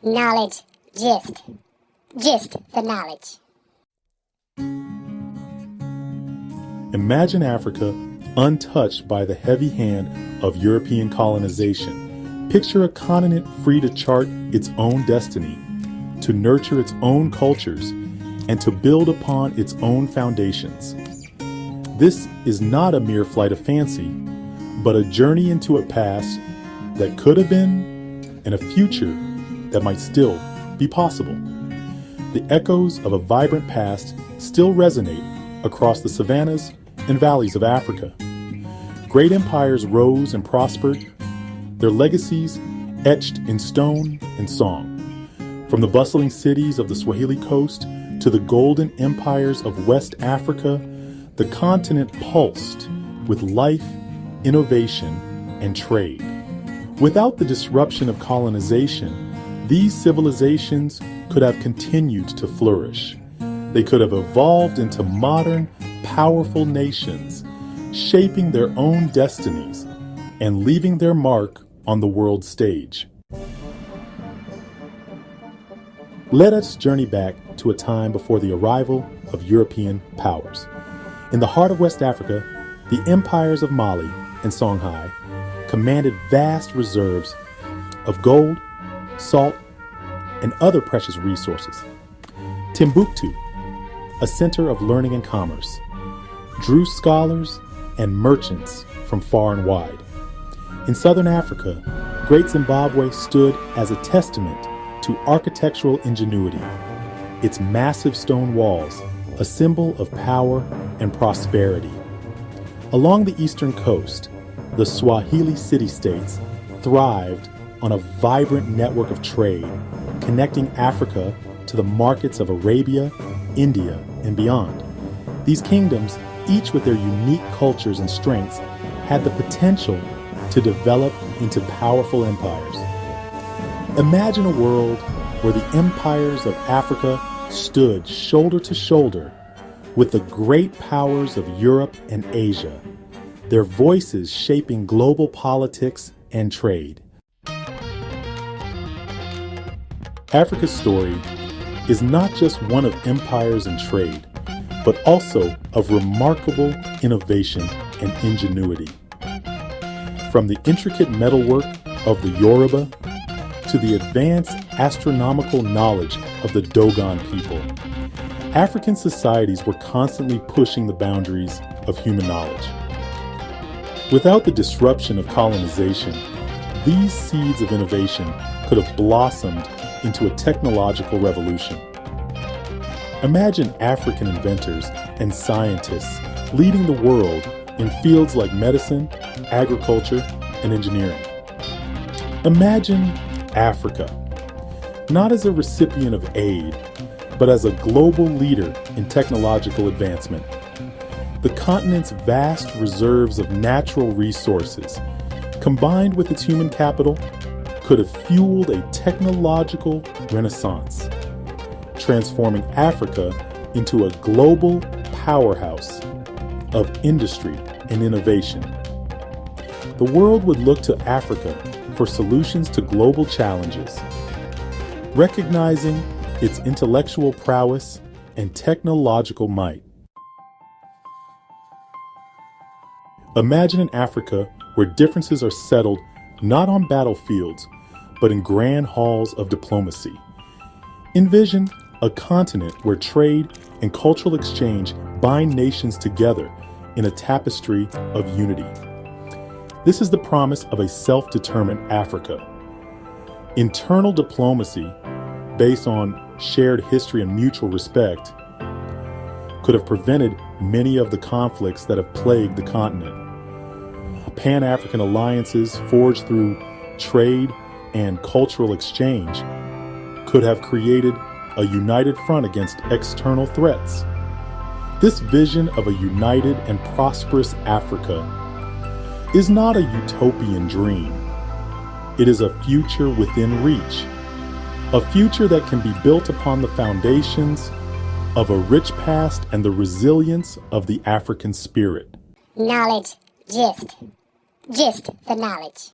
Knowledge, gist the knowledge. Imagine Africa untouched by the heavy hand of European colonization. Picture a continent free to chart its own destiny, to nurture its own cultures, and to build upon its own foundations. This is not a mere flight of fancy, but a journey into a past that could have been and a future that might still be possible. The echoes of a vibrant past still resonate across the savannas and valleys of Africa. Great empires rose and prospered, their legacies etched in stone and song. From the bustling cities of the Swahili coast to the golden empires of West Africa, the continent pulsed with life, innovation, and trade. Without the disruption of colonization, these civilizations could have continued to flourish. They could have evolved into modern, powerful nations, shaping their own destinies and leaving their mark on the world stage. Let us journey back to a time before the arrival of European powers. In the heart of West Africa, the empires of Mali and Songhai commanded vast reserves of gold, salt, and other precious resources. Timbuktu, a center of learning and commerce, drew scholars and merchants from far and wide. In southern Africa, Great Zimbabwe stood as a testament to architectural ingenuity, its massive stone walls a symbol of power and prosperity. Along the eastern coast, the Swahili city-states thrived on a vibrant network of trade, connecting Africa to the markets of Arabia, India, and beyond. These kingdoms, each with their unique cultures and strengths, had the potential to develop into powerful empires. Imagine a world where the empires of Africa stood shoulder to shoulder with the great powers of Europe and Asia, their voices shaping global politics and trade. Africa's story is not just one of empires and trade, but also of remarkable innovation and ingenuity. From the intricate metalwork of the Yoruba to the advanced astronomical knowledge of the Dogon people, African societies were constantly pushing the boundaries of human knowledge. Without the disruption of colonization, these seeds of innovation could have blossomed into a technological revolution. Imagine African inventors and scientists leading the world in fields like medicine, agriculture, and engineering. Imagine Africa, not as a recipient of aid, but as a global leader in technological advancement. The continent's vast reserves of natural resources, combined with its human capital, could have fueled a technological renaissance, transforming Africa into a global powerhouse of industry and innovation. The world would look to Africa for solutions to global challenges, recognizing its intellectual prowess and technological might. Imagine an Africa where differences are settled not on battlefields, but in grand halls of diplomacy. Envision a continent where trade and cultural exchange bind nations together in a tapestry of unity. This is the promise of a self-determined Africa. Internal diplomacy, based on shared history and mutual respect, could have prevented many of the conflicts that have plagued the continent. Pan-African alliances forged through trade and cultural exchange could have created a united front against external threats. This vision of a united and prosperous Africa is not a utopian dream. It is a future within reach, a future that can be built upon the foundations of a rich past and the resilience of the African spirit. Knowledge, gist the knowledge.